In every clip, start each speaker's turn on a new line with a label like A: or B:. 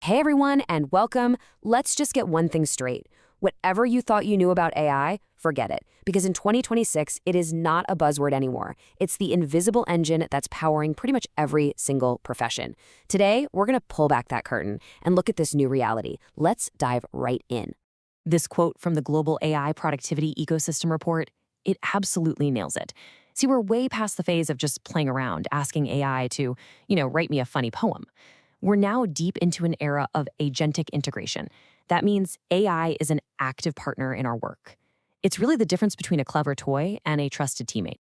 A: Hey everyone, and welcome. Let's just get one thing straight. Whatever you thought you knew about AI, forget it. Because in 2026, it is not a buzzword anymore. It's the invisible engine that's powering pretty much every single profession. Today, we're going to pull back that curtain and look at this new reality. Let's dive right in. This quote from the Global AI Productivity Ecosystem Report, it absolutely nails it. See, we're way past the phase of just playing around, asking AI to, write me a funny poem. We're now deep into an era of agentic integration. That means AI is an active partner in our work. It's really the difference between a clever toy and a trusted teammate.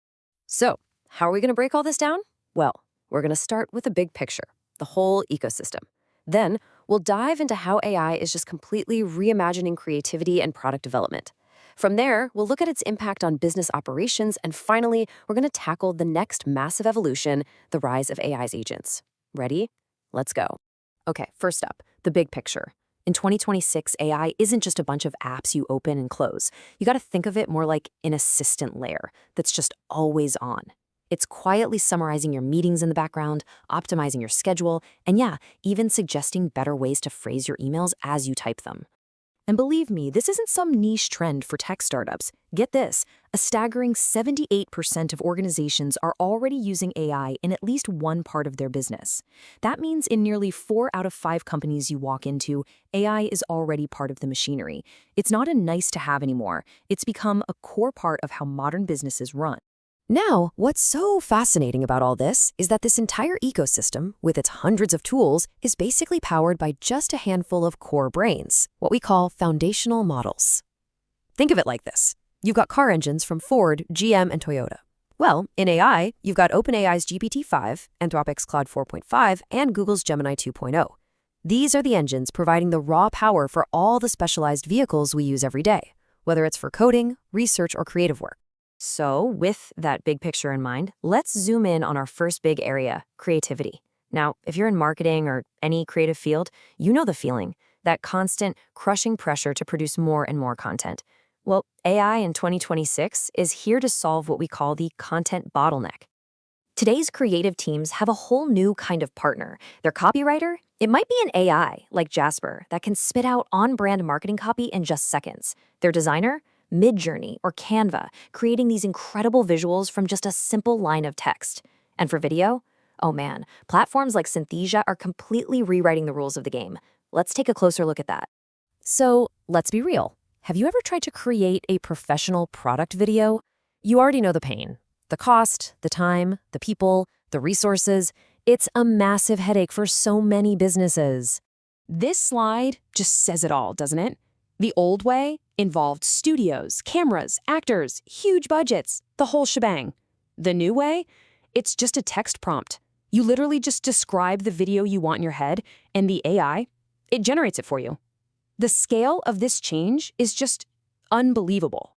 A: So, how are we going to break all this down? Well, we're going to start with the big picture, the whole ecosystem. Then, we'll dive into how AI is just completely reimagining creativity and product development. From there, we'll look at its impact on business operations, and finally, we're going to tackle the next massive evolution, the rise of AI's agents. Ready? Let's go. Okay, first up, the big picture. In 2026, AI isn't just a bunch of apps you open and close. You got to think of it more like an assistant layer that's just always on. It's quietly summarizing your meetings in the background, optimizing your schedule, and yeah, even suggesting better ways to phrase your emails as you type them. And believe me, this isn't some niche trend for tech startups. Get this, a staggering 78% of organizations are already using AI in at least one part of their business. That means in nearly 4 out of 5 companies you walk into, AI is already part of the machinery. It's not a nice to have anymore. It's become a core part of how modern businesses run. Now, what's so fascinating about all this is that this entire ecosystem, with its hundreds of tools, is basically powered by just a handful of core brains, what we call foundational models. Think of it like this. You've got car engines from Ford, GM, and Toyota. Well, in AI, you've got OpenAI's GPT-5, Anthropic's Claude 4.5, and Google's Gemini 2.0. These are the engines providing the raw power for all the specialized vehicles we use every day, whether it's for coding, research, or creative work. So, with that big picture in mind, let's zoom in on our first big area, creativity. Now, if you're in marketing or any creative field, you know the feeling, that constant, crushing pressure to produce more and more content. Well, AI in 2026 is here to solve what we call the content bottleneck. Today's creative teams have a whole new kind of partner. Their copywriter? It might be an AI, like Jasper, that can spit out on-brand marketing copy in just seconds. Their designer? Midjourney or Canva, creating these incredible visuals from just a simple line of text. And for video? Oh man, platforms like Synthesia are completely rewriting the rules of the game. Let's take a closer look at that. So, let's be real. Have you ever tried to create a professional product video? You already know the pain. The cost, the time, the people, the resources. It's a massive headache for so many businesses. This slide just says it all, doesn't it? The old way involved studios, cameras, actors, huge budgets, the whole shebang. The new way? It's just a text prompt. You literally just describe the video you want in your head, and the AI, it generates it for you. The scale of this change is just unbelievable.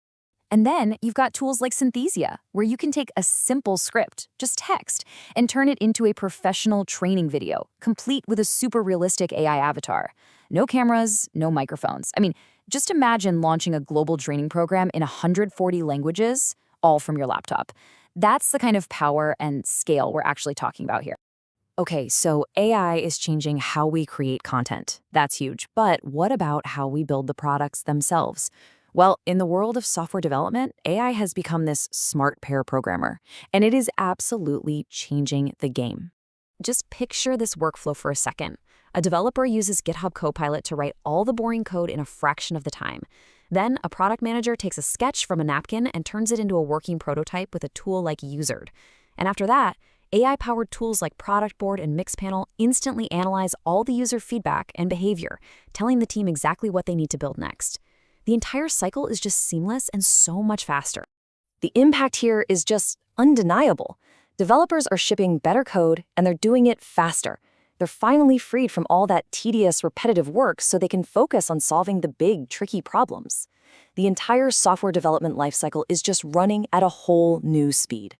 A: And then you've got tools like Synthesia, where you can take a simple script, just text, and turn it into a professional training video, complete with a super realistic AI avatar. No cameras, no microphones. I mean, just imagine launching a global training program in 140 languages, all from your laptop. That's the kind of power and scale we're actually talking about here. Okay, so AI is changing how we create content. That's huge. But what about how we build the products themselves? Well, in the world of software development, AI has become this smart pair programmer, and it is absolutely changing the game. Just picture this workflow for a second. A developer uses GitHub Copilot to write all the boring code in a fraction of the time. Then, a product manager takes a sketch from a napkin and turns it into a working prototype with a tool like Usered. And after that, AI-powered tools like Product Board and Mixpanel instantly analyze all the user feedback and behavior, telling the team exactly what they need to build next. The entire cycle is just seamless and so much faster. The impact here is just undeniable. Developers are shipping better code, and they're doing it faster. They're finally freed from all that tedious, repetitive work so they can focus on solving the big, tricky problems. The entire software development lifecycle is just running at a whole new speed.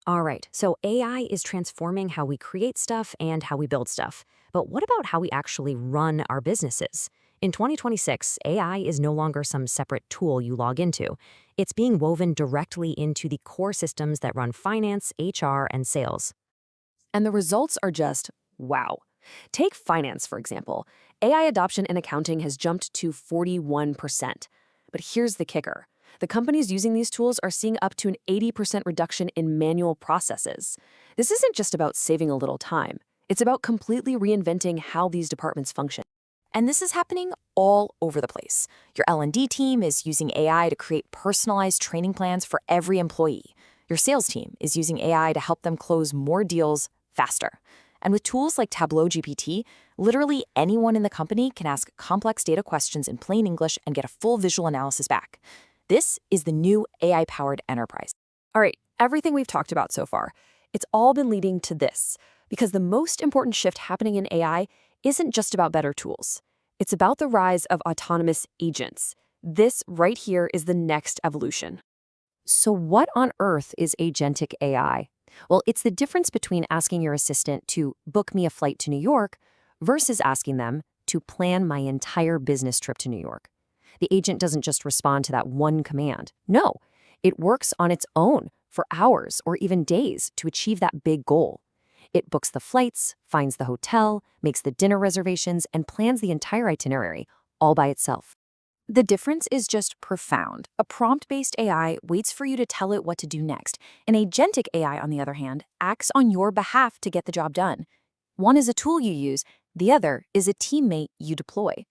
A: All right, so AI is transforming how we create stuff and how we build stuff. But what about how we actually run our businesses? In 2026, AI is no longer some separate tool you log into. It's being woven directly into the core systems that run finance, HR, and sales. And the results are just wow. Take finance, for example. AI adoption in accounting has jumped to 41%. But here's the kicker. The companies using these tools are seeing up to an 80% reduction in manual processes. This isn't just about saving a little time. It's about completely reinventing how these departments function.
B: And this is happening all over the place. Your L&D team is using AI to create personalized training plans for every employee. Your sales team is using AI to help them close more deals faster. And with tools like Tableau GPT, literally anyone in the company can ask complex data questions in plain English and get a full visual analysis back. This is the new AI-powered enterprise.
A: All right, everything we've talked about so far, it's all been leading to this, because the most important shift happening in AI isn't just about better tools. It's about the rise of autonomous agents. This right here is the next evolution. So what on earth is agentic AI? Well, it's the difference between asking your assistant to book me a flight to New York versus asking them to plan my entire business trip to New York. The agent doesn't just respond to that one command. No, it works on its own for hours or even days to achieve that big goal. It books the flights, finds the hotel, makes the dinner reservations, and plans the entire itinerary, all by itself.
B: The difference is just profound. A prompt-based AI waits for you to tell it what to do next. An agentic AI, on the other hand, acts on your behalf to get the job done. One is a tool you use, the other is a teammate you deploy.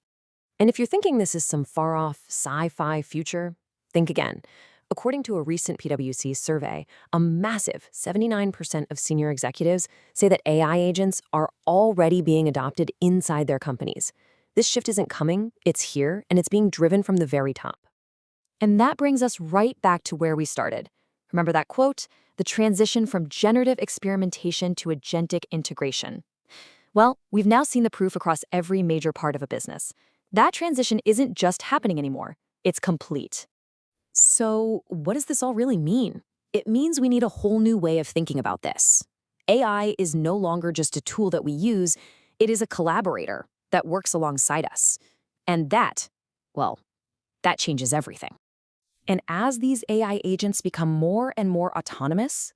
A: And if you're thinking this is some far-off sci-fi future, think again. According to a recent PwC survey, a massive 79% of senior executives say that AI agents are already being adopted inside their companies. This shift isn't coming, it's here, and it's being driven from the very top. And that brings us right back to where we started. Remember that quote? The transition from generative experimentation to agentic integration. Well, we've now seen the proof across every major part of a business. That transition isn't just happening anymore, it's complete. So, what does this all really mean? It means we need a whole new way of thinking about this. AI is no longer just a tool that we use, it is a collaborator that works alongside us. And that, well, that changes everything. And as these AI agents become more and more autonomous,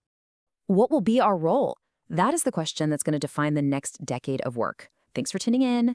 A: what will be our role? That is the question that's going to define the next decade of work. Thanks for tuning in.